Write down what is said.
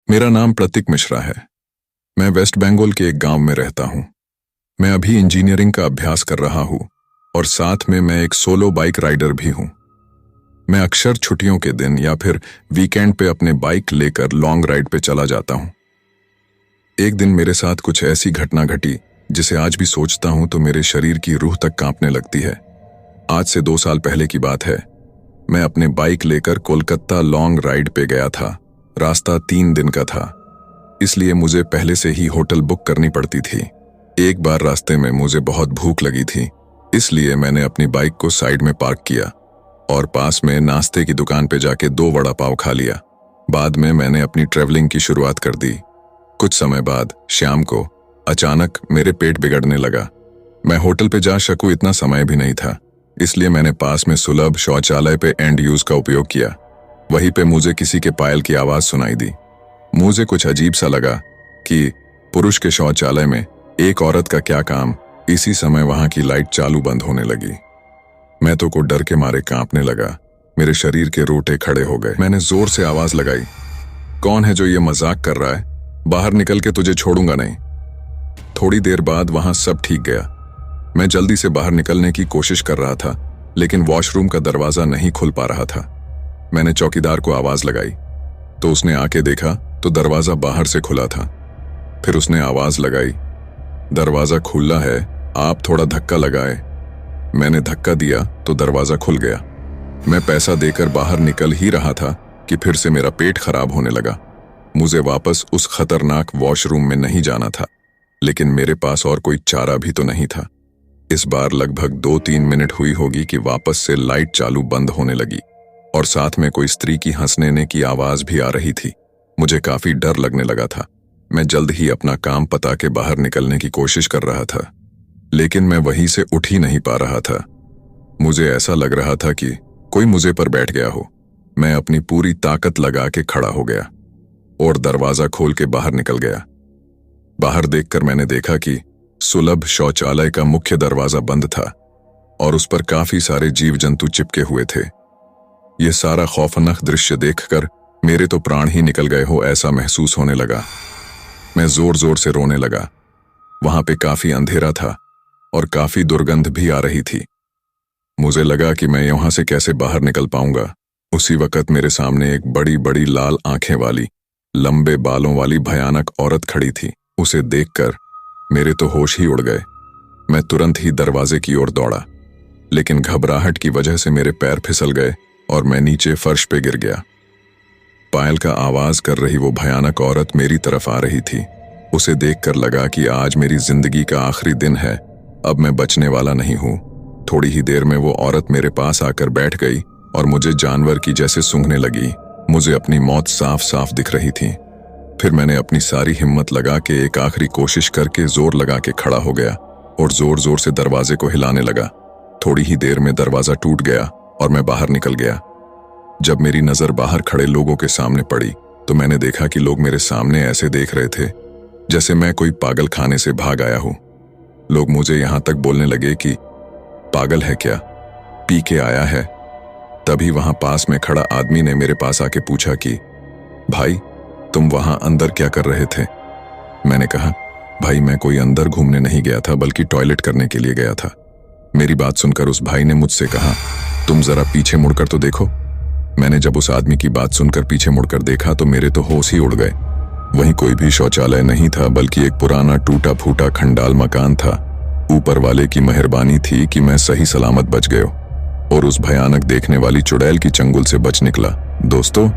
मेरा नाम प्रतीक मिश्रा है। मैं वेस्ट बंगाल के एक गांव में रहता हूं। मैं अभी इंजीनियरिंग का अभ्यास कर रहा हूं और साथ में मैं एक सोलो बाइक राइडर भी हूं। मैं अक्सर छुट्टियों के दिन या फिर वीकेंड पे अपने बाइक लेकर लॉन्ग राइड पे चला जाता हूं। एक दिन मेरे साथ कुछ ऐसी घटना घटी जिसे आज भी सोचता हूं तो मेरे शरीर की रूह तक कांपने लगती है। आज से 2 साल पहले की बात है। मैं अपने बाइक लेकर कोलकाता लॉन्ग राइड पे गया था। रास्ता 3 दिन का था, इसलिए मुझे पहले से ही होटल बुक करनी पड़ती थी। एक बार रास्ते में मुझे बहुत भूख लगी थी, इसलिए मैंने अपनी बाइक को साइड में पार्क किया और पास में नाश्ते की दुकान पे जाके 2 वड़ा पाव खा लिया। बाद में मैंने अपनी ट्रैवलिंग की शुरुआत कर दी। कुछ समय बाद शाम को अचानक मेरे पेट बिगड़ने लगा। मैं होटल पे जा सकूं इतना समय भी नहीं था, इसलिए मैंने पास में सुलभ शौचालय पे एंड यूज का उपयोग किया। वहीं पे मुझे किसी के पायल की आवाज सुनाई दी। मुझे कुछ अजीब सा लगा कि पुरुष के शौचालय में एक औरत का क्या काम। इसी समय वहां की लाइट चालू बंद होने लगी। मैं तो को डर के मारे कांपने लगा। मेरे शरीर के रोटे खड़े हो गए। मैंने जोर से आवाज लगाई, कौन है जो ये मजाक कर रहा है? बाहर निकल के तुझे छोड़ूंगा नहीं। थोड़ी देर बाद वहां सब ठीक गया। मैं जल्दी से बाहर निकलने की कोशिश कर रहा था, लेकिन वॉशरूम का दरवाजा नहीं खुल पा रहा था। मैंने चौकीदार को आवाज लगाई तो उसने आके देखा तो दरवाजा बाहर से खुला था। फिर उसने आवाज लगाई, दरवाजा खुला है, आप थोड़ा धक्का लगाए। मैंने धक्का दिया तो दरवाजा खुल गया। मैं पैसा देकर बाहर निकल ही रहा था कि फिर से मेरा पेट खराब होने लगा। मुझे वापस उस खतरनाक वॉशरूम में नहीं जाना था, लेकिन मेरे पास और कोई चारा भी तो नहीं था। इस बार लगभग 2-3 मिनट हुई होगी कि वापस से लाइट चालू बंद होने लगी और साथ में कोई स्त्री की हंसने की आवाज भी आ रही थी। मुझे काफी डर लगने लगा था। मैं जल्द ही अपना काम पता के बाहर निकलने की कोशिश कर रहा था, लेकिन मैं वहीं से उठ ही नहीं पा रहा था। मुझे ऐसा लग रहा था कि कोई मुझे पर बैठ गया हो। मैं अपनी पूरी ताकत लगा के खड़ा हो गया और दरवाजा खोल के बाहर निकल गया। बाहर देखकर मैंने देखा कि सुलभ शौचालय का मुख्य दरवाजा बंद था और उस पर काफी सारे जीव जंतु चिपके हुए थे। यह सारा खौफनाक दृश्य देखकर मेरे तो प्राण ही निकल गए हो ऐसा महसूस होने लगा। मैं जोर जोर से रोने लगा। वहां पे काफी अंधेरा था और काफी दुर्गंध भी आ रही थी। मुझे लगा कि मैं यहां से कैसे बाहर निकल पाऊंगा। उसी वक्त मेरे सामने एक बड़ी बड़ी लाल आंखें वाली, लंबे बालों वाली भयानक औरत खड़ी थी। उसे देखकर मेरे तो होश ही उड़ गए। मैं तुरंत ही दरवाजे की ओर दौड़ा, लेकिन घबराहट की वजह से मेरे पैर फिसल गए और मैं नीचे फर्श पे गिर गया। पायल का आवाज कर रही वो भयानक औरत मेरी तरफ आ रही थी। उसे देखकर लगा कि आज मेरी जिंदगी का आखिरी दिन है, अब मैं बचने वाला नहीं हूं। थोड़ी ही देर में वो औरत मेरे पास आकर बैठ गई और मुझे जानवर की जैसे सूंघने लगी। मुझे अपनी मौत साफ साफ दिख रही थी। फिर मैंने अपनी सारी हिम्मत लगा के एक आखिरी कोशिश करके जोर लगा के खड़ा हो गया और जोर जोर से दरवाजे को हिलाने लगा। थोड़ी ही देर में दरवाजा टूट गया और मैं बाहर निकल गया। जब मेरी नजर बाहर खड़े लोगों के सामने पड़ी तो मैंने देखा कि लोग मेरे सामने ऐसे देख रहे थे जैसे मैं कोई पागल खाने से भाग आया हूं। लोग मुझे यहां तक बोलने लगे कि पागल है क्या, पी के आया है। तभी वहां पास में खड़ा आदमी ने मेरे पास आके पूछा कि भाई, तुम वहां अंदर क्या कर रहे थे? मैंने कहा, भाई मैं कोई अंदर घूमने नहीं गया था, बल्कि टॉयलेट करने के लिए गया था। मेरी बात सुनकर उस भाई ने मुझसे कहा, तुम जरा पीछे मुड़कर तो देखो। मैंने जब उस आदमी की बात सुनकर पीछे मुड़कर देखा तो मेरे तो होश ही उड़ गए। वहीं कोई भी शौचालय नहीं था, बल्कि एक पुराना टूटा फूटा खंडाल मकान था। ऊपर वाले की मेहरबानी थी कि मैं सही सलामत बच गया और उस भयानक देखने वाली चुड़ैल की चंगुल से बच निकला। दोस्तों,